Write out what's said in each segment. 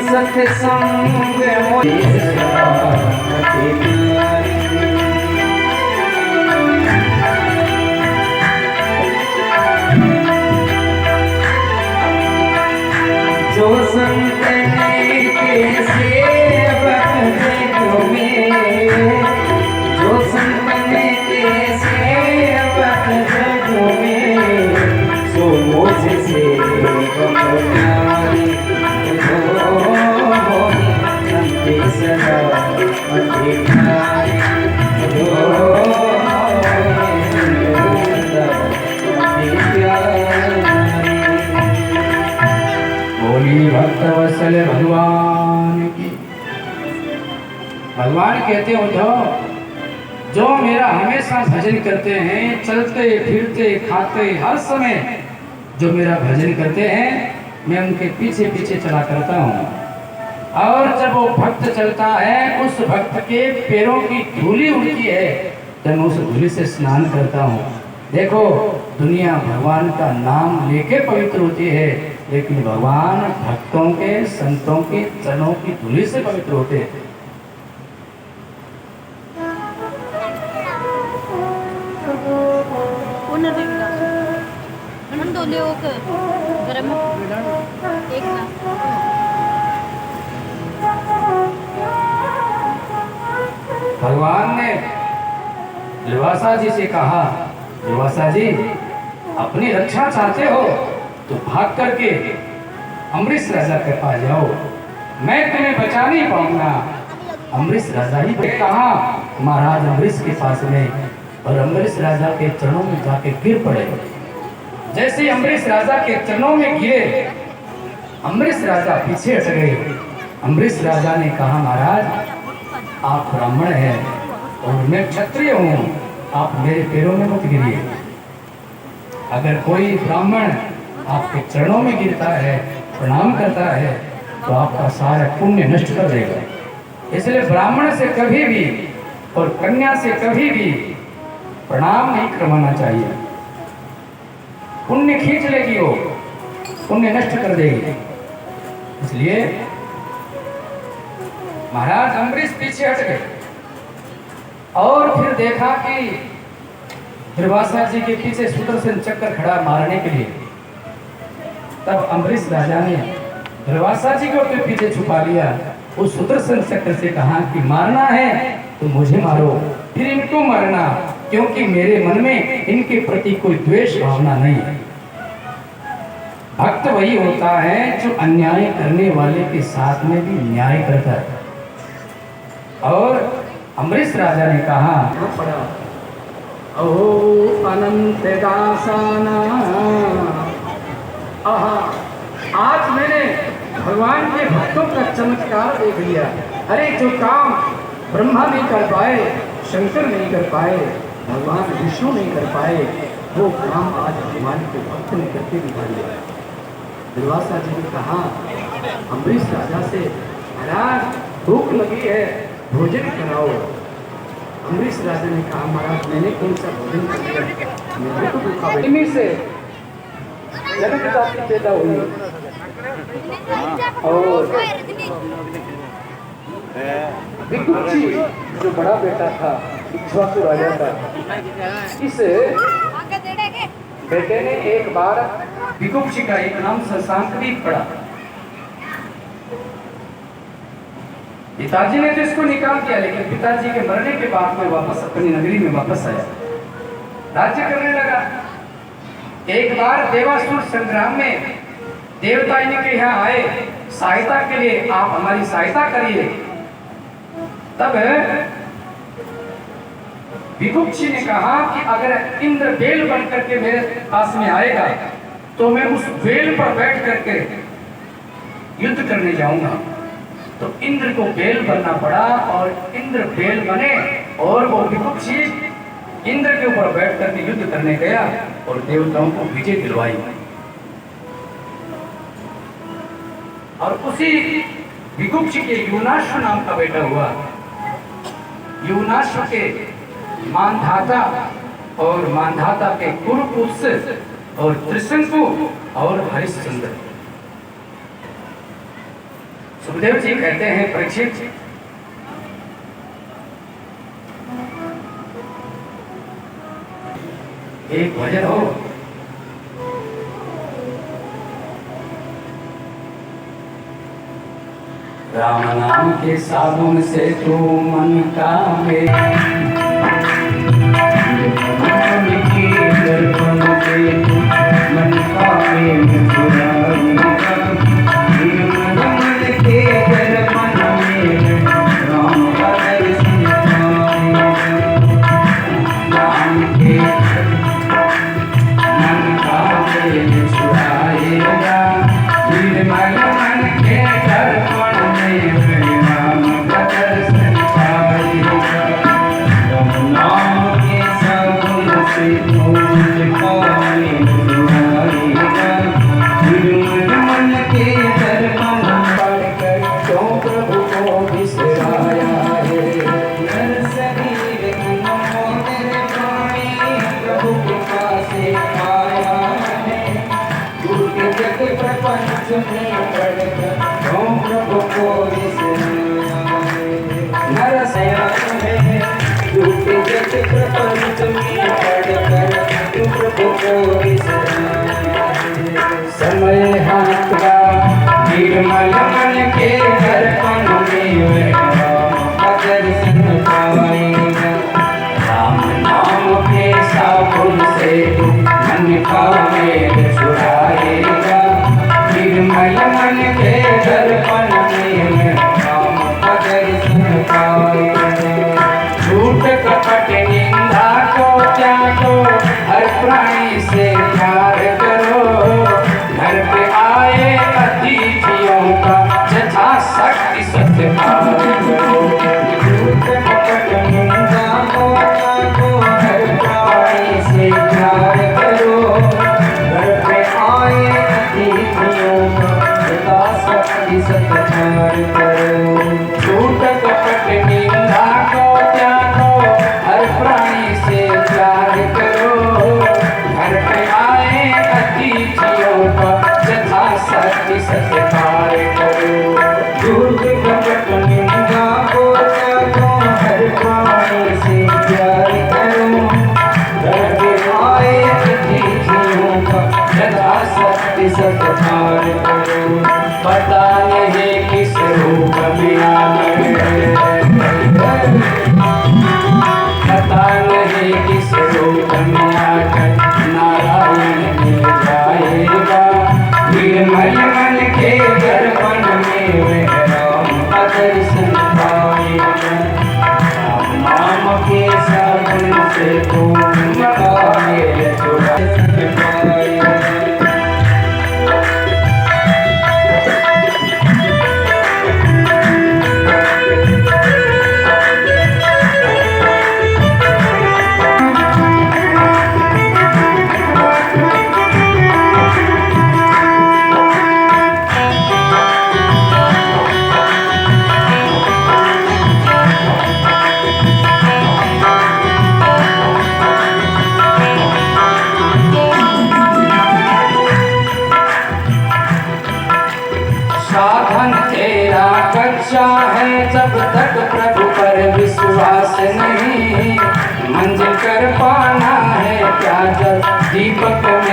सत्संग जो संत के सेवक में, जो संत के सेवक में, सो मुझसे सदा अधिकारी बोली भक्तवत्सल भगवान की। भगवान कहते हो जो मेरा हमेशा भजन करते हैं, चलते फिरते खाते हर समय जो मेरा भजन करते हैं, मैं उनके पीछे पीछे चला करता हूँ। और जब वो भक्त चलता है, उस भक्त के पैरों की धूली उड़ती है, जब मैं उस धूली से स्नान करता हूँ। देखो, दुनिया भगवान का नाम लेके पवित्र होती है, लेकिन भगवान भक्तों के, संतों के चरणों की धूली से पवित्र होते हैं। भगवान ने दुर्वासा जी से कहा, दुर्वासा जी अपनी रक्षा चाहते हो तो भाग करके अमरीश राजा के पास जाओ, मैं तुम्हें बचा नहीं पाऊंगा। अमरीश राजा ही कहा महाराज अमरीश के पास में, और अमरीश राजा के चरणों में जाके गिर पड़े। जैसे अमरीश राजा के चरणों में गिरे, अमरीश राजा पीछे हट गए। अमरीश राजा ने कहा महाराज आप ब्राह्मण हैं और मैं क्षत्रिय हूँ, आप मेरे पैरों में मत गिरिए। अगर कोई ब्राह्मण आपके चरणों में गिरता है, प्रणाम करता है, तो आपका सारा पुण्य नष्ट कर देगा। इसलिए ब्राह्मण से कभी भी और कन्या से कभी भी प्रणाम नहीं करवाना चाहिए। पुण्य खींच लेगी वो, पुण्य नष्ट कर देगी। इसलिए महाराज अमरीश पीछे हट गए और फिर देखा कि दुर्वासा जी के पीछे सुदर्शन चक्र खड़ा मारने के लिए। तब अमरीश राजा ने दुर्वासा जी को अपने पीछे छुपा लिया। उस सुदर्शन चक्र से कहा कि मारना है तो मुझे मारो, फिर इनको मारना, क्योंकि मेरे मन में इनके प्रति कोई द्वेष भावना नहीं है। भक्त वही होता है जो अन्याय करने वाले के साथ में भी न्याय करता है। और अमरीश राजा ने कहा ओ अनंत दासाना, आज मैंने भगवान के भक्तों का चमत्कार देख लिया। अरे जो काम ब्रह्मा नहीं कर पाए, शंकर नहीं कर पाए, भगवान विष्णु नहीं कर पाए, वो काम आज भगवान के भक्त ने करके दिखा दिया। दुर्वासा जी ने कहा अमरीश राजा से, महाराज भूख लगी है, भोजन कराओ। अमरीश राजा ने कहा महाराज मैंने कौन सा भोजन कर दिया, मेरे को भूखा इन्हीं से जगत जाति पैदा हुई। और विकुक्षी जो बड़ा बेटा था इक्ष्वाकु राजा का, इस बेटे ने एक बार विकुक्षी का एक नाम शशांक भी पढ़ा। पिताजी ने तो इसको निकाल दिया, लेकिन पिताजी के मरने के बाद में वापस अपनी नगरी में वापस आया, राज्य करने लगा। एक बार देवासुर संग्राम में देवता इनके यहाँ आए सहायता के लिए, आप हमारी सहायता करिए। तब विकुक्षी ने कहा कि अगर इंद्र बेल बन करके मेरे पास में आएगा तो मैं उस बेल पर बैठ करके युद्ध करने जाऊंगा। तो इंद्र को बेल बनना पड़ा और इंद्र बेल बने और वो विकुक्षी इंद्र के ऊपर बैठ करके युद्ध करने गया और देवताओं को विजय दिलवाई। और उसी विकुक्षी के युनाश्व नाम का बेटा हुआ। युनाश्व के मानधाता और मानधाता के कुरुपुत्र और त्रिशंकु और हरिश्चंद्र। सुखदेव जी कहते हैं परीक्षित, एक भजन हो, राम नाम के साबुन से तू मन का मन समय हाथ का निर्मल मन के दर्पण में दर्शन पाएगा। राम नाम के साबुन से मन का मेल छुड़ाएगा। निर्मल मन के दर्पण में राम का दर्शन पाएगा। झूठ कपट निंदा को त्यागो, हर प्राणी से प्यार करो। घर पे आए अतिथियों का यथा शक्ति सत्कार करो। झूठ कपट निंदा को त्यागो, हर प्राणी से प्यार करो। घर पे आए अतिथियों का यथा शक्ति सत्कार करो। झूठ कपट निंदा को त्यागो, हर प्राणी से प्यार करो। घर पे आए अतिथियों का यथा शक्ति सत्कार करो। झूठ कपट निंदा को त्यागो, हर प्राणी से प्यार करो। घर पे आए अतिथियों का यथा शक्ति सत्कार करो। पता नहीं किस रूप में पता नहीं किस रूप में आकर नारायण मिल जाएगा। निर्मल मन के दर्पण में राम का दर्शन पाएगा। राम नाम के साबुन से तू मन का मेल छुड़ाएगा। है जब तक प्रभु पर विश्वास नहीं, मंजिल कर पाना है क्या जब दीपक में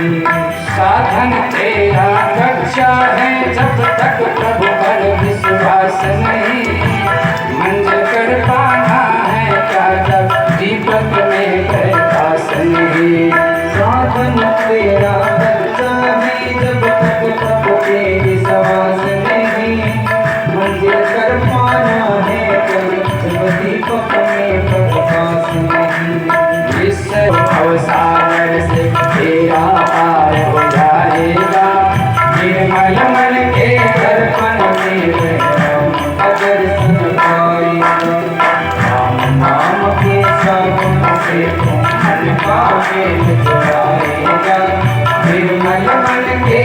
नहीं। साधन तेरा कक्षा है जब तक प्रभु पर विश्वास नहीं, मंजिल कर पाना है क्या जब दीपक में प्रकाश नहीं। साधन तेरा कच्चा है जब तक प्रभु पे विश्वास नहीं, मंजिल कर पाना है जब दीपक में प्रकाश नहीं। इस अवसार से तेरा पार हो जाएगा, निर्मल मन के दर्पण में राम का दर्शन पाएगा, राम नाम के सावन से तुम मन का मेल जुड़ाएगा, निर्मल मन के